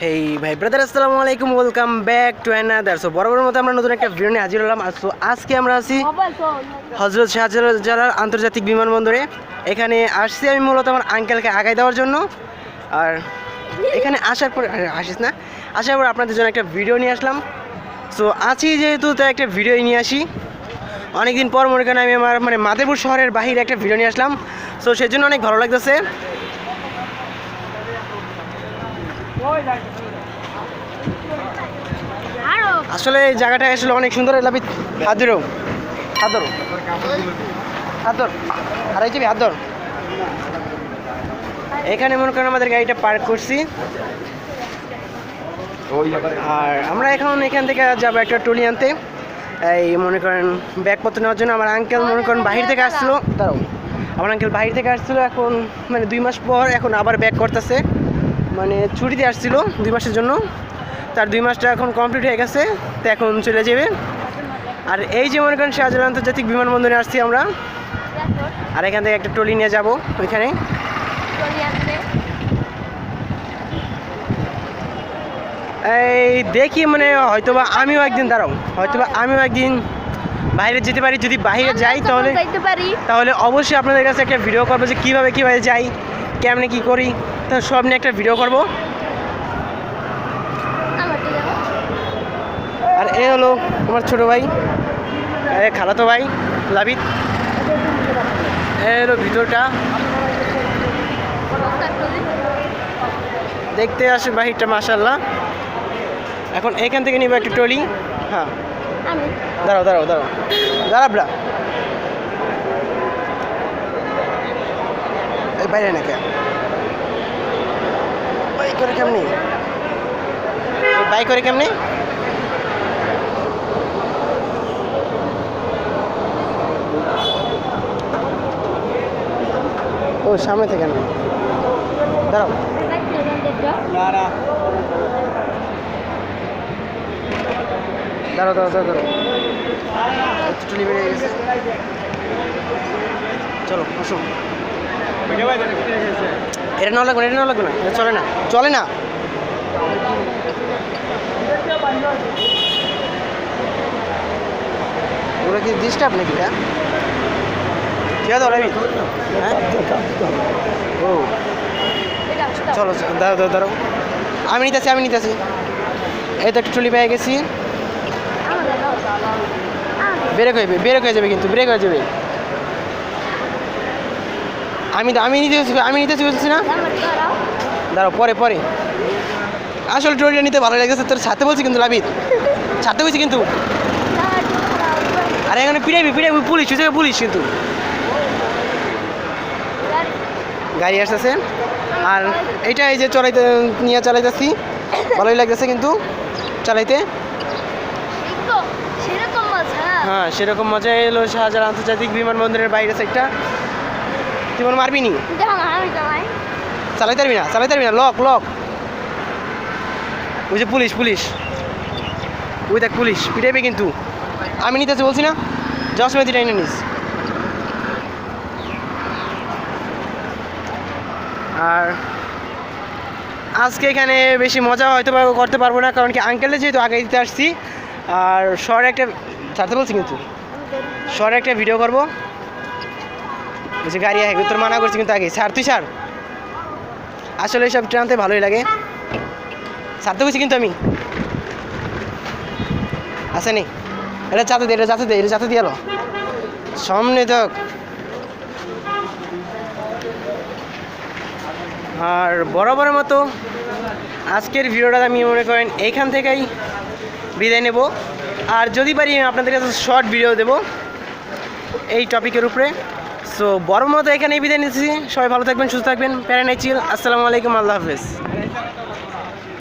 হেই ভাই ব্রাদার, আসসালামু আলাইকুম, welcome back to another. So বরাবরের মতো আমরা নতুন একটা ভিডিও নিয়ে হাজির হলাম। সো আজকে আমরা আছি হজরত শাহজালাল আন্তর্জাতিক বিমানবন্দরে। এখানে আসছি আমি মূলত আমার আঙ্কেলকে আগায় দেওয়ার জন্য। আর এখানে আসার পর আসার পর আপনাদের জন্য একটা ভিডিও নিয়ে আসলাম। সো আছি যেহেতু তাই একটা ভিডিও নিয়ে আসি। অনেকদিন পর মনে করেন আমি আমার মাদারীপুর শহরের বাহিরে একটা ভিডিও নিয়ে আসলাম। সো সেই জন্য অনেক ভালো লাগতেছে। আসলে এই জায়গাটা আসলে অনেক সুন্দর। লাভি হাদর হাদর হাদর হারাইছি হাদর। এখানে মনে করেন আমাদের গাড়িটা পার্ক করছি। আর আমরা এখান থেকে যাবো একটা ট্রলি আনতে। এই মনে করেন ব্যাগপত্র নেওয়ার জন্য। আমার আঙ্কেল মনে করেন বাহির থেকে আসছিলো। আমার আঙ্কেল বাহির থেকে আসছিলো, এখন 2 মাস পর এখন আবার ব্যাক করতেছে। ছুটিতে আসছিল 2 মাসের জন্য। তার 2 মাসটা এখন কমপ্লিট হয়ে গেছে, তো এখন চলে যাবে। আর এই যে মনে করেন শাহজালাল আন্তর্জাতিক বিমানবন্দরে আসছি আমরা। আর এখান থেকে একটা ট্রলি নিয়ে যাব ওইখানে। এই দেখি হয়তোবা আমিও একদিন বাইরে যেতে পারি। যদি বাইরে যাই তাহলে অবশ্যই আপনাদের কাছে একটা ভিডিও করবো যে কীভাবে যাই, কেমনে কী করি, তো সব নিয়ে একটা ভিডিও করব। আর এ হলো আমার ছোটো ভাই, খালাতো ভাই লাবিদ। এ হলো ভিতরটা, দেখতে আসে বাহিরটা মাশাআল্লাহ। এখন এখান থেকে নিব একটা ট্রলি। হ্যাঁ দাঁড়াবরা এই বাইরে নাকি বাইক করে কেমনি ও সামনে থেকে না, দাঁড়াও ট্রলি বেরিয়ে গেছে। চলো আসুন। এটা নেওয়া লাগবে না, এটা চলে না। ওরা কি ডিস্টার্ব নাকি? ঠিক আছে আমি ও চলো দাঁড়াও আমি নিতেছি। এই তো একটা ট্রলি পেয়ে গেছি। ব্রেক হয়ে যাবে কিন্তু ব্রেক হয়ে যাবে। আমি নিতেছি বলছি না, দাঁড়াও পরে আসলে ট্রলিটা নিতে ভালো লাগছে। তোর ছাড়তে বলছি কিন্তু লাবিদ, ছাড়তে বলছি কিন্তু। আরে এখানে পিড়াইবি পুলিশ কিন্তু গাড়ি আসতেছে। আর এইটা এই যে চালাইতেছি, ভালোই লাগতেছে কিন্তু চালাইতে। হ্যাঁ সেরকম মজা এলো শাহজালাল আন্তর্জাতিক বিমানবন্দরের বাইরে সাইডটা। তুই মারবি নি, চালাইতে পারবি না। লক ওই যে পুলিশ ওই দেখ পুলিশ পিটাইবে কিন্তু। আমি নিতেছি বলছি না, যাওয়ার সময় তুই টাইনে নিস। আর আজকে এখানে বেশি মজা হয়তো করতে পারবো না, কারণ কি আঙ্কেলে যেহেতু আগে দিতে আসছি। আর শহরে একটা ছাড়তে বলছি কিন্তু শহরে একটা ভিডিও করবো। গাড়ি আগে তোর মানা করছি কিন্তু আগে তুই ছাড়। আসলে এইসব ট্রানতে ভালোই লাগে, ছাড়তে বলছি কিন্তু আমি। আসেনি এটা যাতে দিয়ে এলো সামনে দেখ। আর বরাবরের মতো আজকের ভিডিওটা আমি মনে করেন এইখান থেকেই বিদায় নেব। আর যদি পারি আপনাদের কাছে শর্ট ভিডিও দেবো এই টপিকের উপরে। সো বড় মতো এখানেই বিদায় নিচ্ছি। সবাই ভালো থাকবেন, সুস্থ থাকবেন, প্যারা নাই চিল। আসসালামু আলাইকুম, আল্লাহ হাফেজ।